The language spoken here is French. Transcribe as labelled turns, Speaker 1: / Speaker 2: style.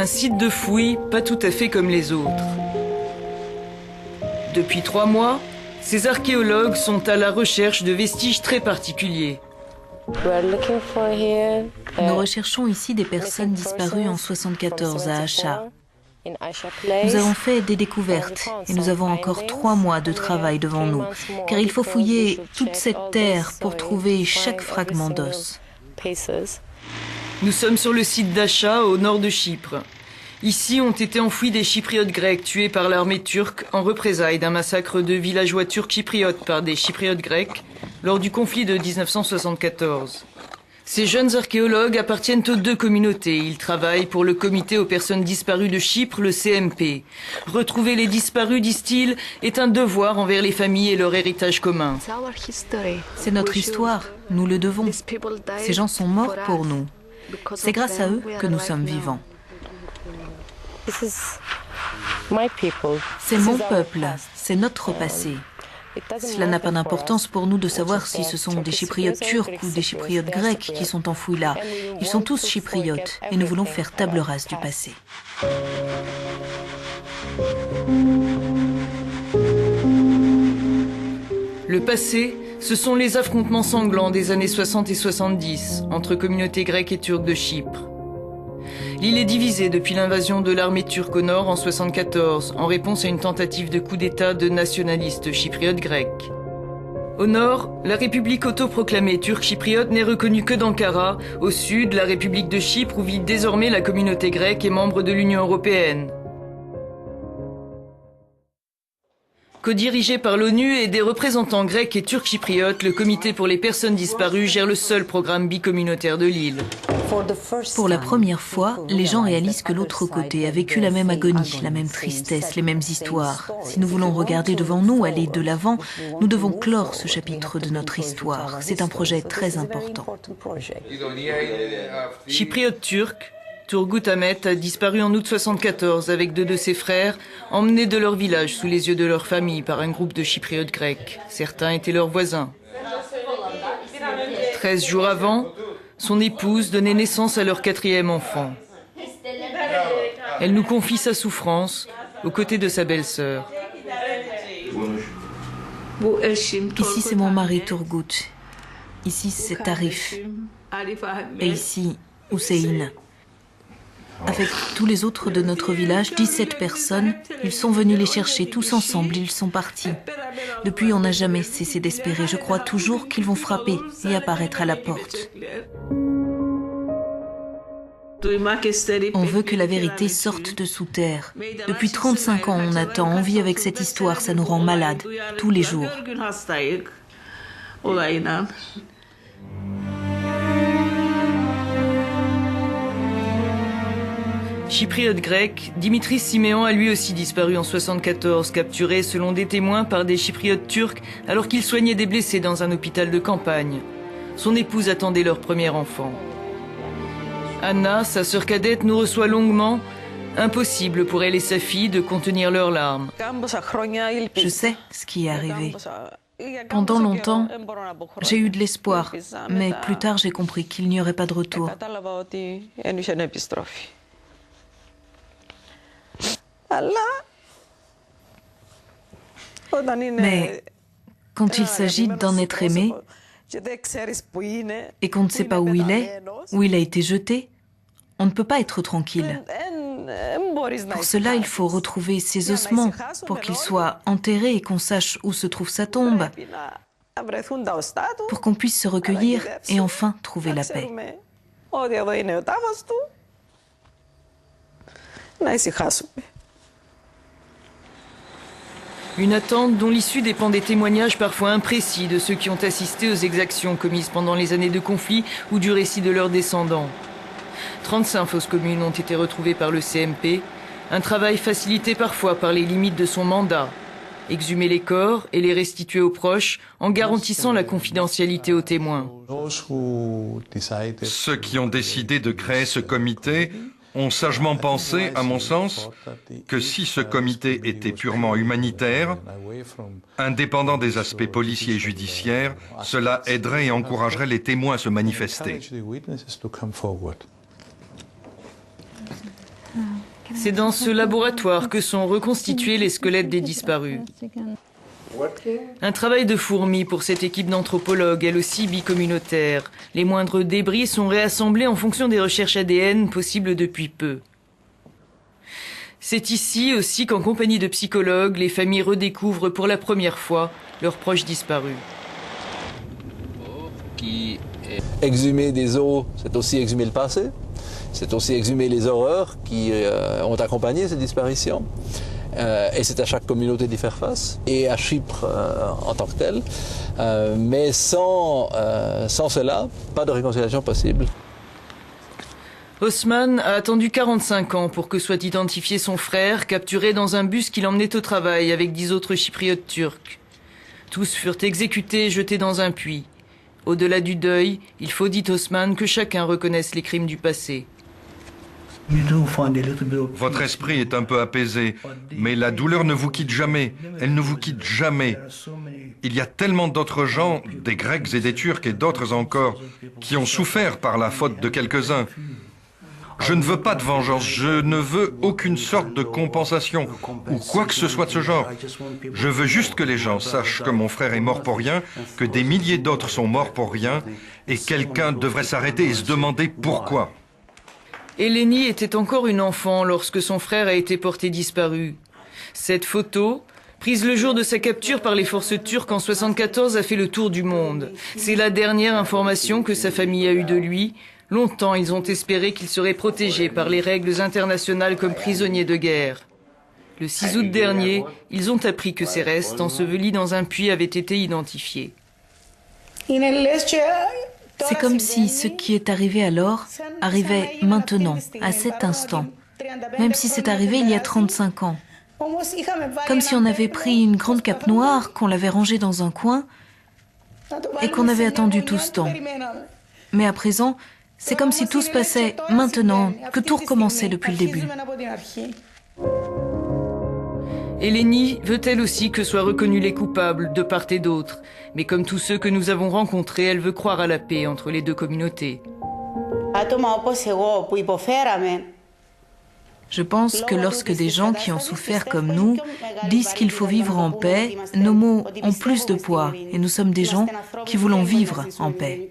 Speaker 1: site de fouilles pas tout à fait comme les autres. Depuis 3 mois, ces archéologues sont à la recherche de vestiges très particuliers.
Speaker 2: Nous recherchons ici des personnes disparues en 1974 à Acha. Nous avons fait des découvertes et nous avons encore 3 mois de travail devant nous, car il faut fouiller toute cette terre pour trouver chaque fragment d'os.
Speaker 1: Nous sommes sur le site d'Acha, au nord de Chypre. Ici ont été enfouis des Chypriotes grecs tués par l'armée turque en représailles d'un massacre de villageois turcs chypriotes par des Chypriotes grecs lors du conflit de 1974. Ces jeunes archéologues appartiennent aux 2 communautés. Ils travaillent pour le comité aux personnes disparues de Chypre, le CMP. Retrouver les disparus, disent-ils, est un devoir envers les familles et leur héritage commun.
Speaker 2: C'est notre histoire, nous le devons. Ces gens sont morts pour nous. C'est grâce à eux que nous sommes vivants. C'est mon peuple, c'est notre passé. Cela n'a pas d'importance pour nous de savoir si ce sont des Chypriotes turcs ou des Chypriotes grecs qui sont enfouis là. Ils sont tous Chypriotes et nous voulons faire table rase du passé.
Speaker 1: Le passé, ce sont les affrontements sanglants des années 60 et 70 entre communautés grecques et turques de Chypre. L'île est divisée depuis l'invasion de l'armée turque au nord en 1974, en réponse à une tentative de coup d'État de nationalistes chypriotes grecs. Au nord, la République autoproclamée turque chypriote n'est reconnue que d'Ankara. Au sud, la République de Chypre où vit désormais la communauté grecque et membre de l'Union européenne. Co-dirigé par l'ONU et des représentants grecs et turcs chypriotes, le comité pour les personnes disparues gère le seul programme bicommunautaire de l'île.
Speaker 2: Pour la première fois, les gens réalisent que l'autre côté a vécu la même agonie, la même tristesse, les mêmes histoires. Si nous voulons regarder devant nous, aller de l'avant, nous devons clore ce chapitre de notre histoire. C'est un projet très important.
Speaker 1: Chypriote turc, Turgut Ahmet a disparu en août 1974 avec 2 de ses frères, emmenés de leur village sous les yeux de leur famille par un groupe de Chypriotes grecs. Certains étaient leurs voisins. 13 jours avant, son épouse donnait naissance à leur 4e enfant. Elle nous confie sa souffrance aux côtés de sa belle-sœur.
Speaker 2: Ici, c'est mon mari Turgut. Ici, c'est Arif. Et ici, Hussein. Avec tous les autres de notre village, 17 personnes, ils sont venus les chercher tous ensemble, ils sont partis. Depuis, on n'a jamais cessé d'espérer. Je crois toujours qu'ils vont frapper et apparaître à la porte. On veut que la vérité sorte de sous terre. Depuis 35 ans, on attend, on vit avec cette histoire, ça nous rend malades, tous les jours.
Speaker 1: Chypriote grec, Dimitris Siméon a lui aussi disparu en 1974, capturé selon des témoins par des Chypriotes turcs alors qu'il soignait des blessés dans un hôpital de campagne. Son épouse attendait leur premier enfant. Anna, sa sœur cadette, nous reçoit longuement. Impossible pour elle et sa fille de contenir leurs larmes.
Speaker 2: Je sais ce qui est arrivé. Pendant longtemps, j'ai eu de l'espoir, mais plus tard j'ai compris qu'il n'y aurait pas de retour. Mais quand il s'agit d'un être aimé et qu'on ne sait pas où il a été jeté, on ne peut pas être tranquille. Pour cela, il faut retrouver ses ossements pour qu'ils soient enterrés et qu'on sache où se trouve sa tombe, pour qu'on puisse se recueillir et enfin trouver la paix.
Speaker 1: Une attente dont l'issue dépend des témoignages parfois imprécis de ceux qui ont assisté aux exactions commises pendant les années de conflit ou du récit de leurs descendants. 35 fosses communes ont été retrouvées par le CMP, un travail facilité parfois par les limites de son mandat. Exhumer les corps et les restituer aux proches en garantissant la confidentialité aux témoins.
Speaker 3: Ceux qui ont décidé de créer ce comité ont sagement pensé, à mon sens, que si ce comité était purement humanitaire, indépendant des aspects policiers et judiciaires, cela aiderait et encouragerait les témoins à se manifester.
Speaker 1: C'est dans ce laboratoire que sont reconstitués les squelettes des disparus. Un travail de fourmi pour cette équipe d'anthropologues, elle aussi bicommunautaire. Les moindres débris sont réassemblés en fonction des recherches ADN possibles depuis peu. C'est ici aussi qu'en compagnie de psychologues, les familles redécouvrent pour la première fois leurs proches disparus.
Speaker 4: Exhumer des os, c'est aussi exhumer le passé. C'est aussi exhumer les horreurs qui ont accompagné ces disparitions. Et c'est à chaque communauté d'y faire face, et à Chypre en tant que telle. Mais sans cela, pas de réconciliation possible.
Speaker 1: Osman a attendu 45 ans pour que soit identifié son frère, capturé dans un bus qui l'emmenait au travail avec 10 autres chypriotes turcs. Tous furent exécutés et jetés dans un puits. Au-delà du deuil, il faut, dit Osman, que chacun reconnaisse les crimes du passé.
Speaker 3: Votre esprit est un peu apaisé, mais la douleur ne vous quitte jamais. Elle ne vous quitte jamais. Il y a tellement d'autres gens, des Grecs et des Turcs et d'autres encore, qui ont souffert par la faute de quelques-uns. Je ne veux pas de vengeance, je ne veux aucune sorte de compensation ou quoi que ce soit de ce genre. Je veux juste que les gens sachent que mon frère est mort pour rien, que des milliers d'autres sont morts pour rien, et quelqu'un devrait s'arrêter et se demander pourquoi.
Speaker 1: Eleni était encore une enfant lorsque son frère a été porté disparu. Cette photo, prise le jour de sa capture par les forces turques en 1974, a fait le tour du monde. C'est la dernière information que sa famille a eue de lui. Longtemps, ils ont espéré qu'il serait protégé par les règles internationales comme prisonnier de guerre. Le 6 août dernier, ils ont appris que ses restes, ensevelis dans un puits, avaient été identifiés.
Speaker 2: C'est comme si ce qui est arrivé alors arrivait maintenant, à cet instant, même si c'est arrivé il y a 35 ans. Comme si on avait pris une grande cape noire, qu'on l'avait rangée dans un coin et qu'on avait attendu tout ce temps. Mais à présent, c'est comme si tout se passait maintenant, que tout recommençait depuis le début.
Speaker 1: Eleni veut elle aussi que soient reconnus les coupables de part et d'autre. Mais comme tous ceux que nous avons rencontrés, elle veut croire à la paix entre les deux communautés.
Speaker 2: Je pense que lorsque des gens qui ont souffert comme nous disent qu'il faut vivre en paix, nos mots ont plus de poids et nous sommes des gens qui voulons vivre en paix.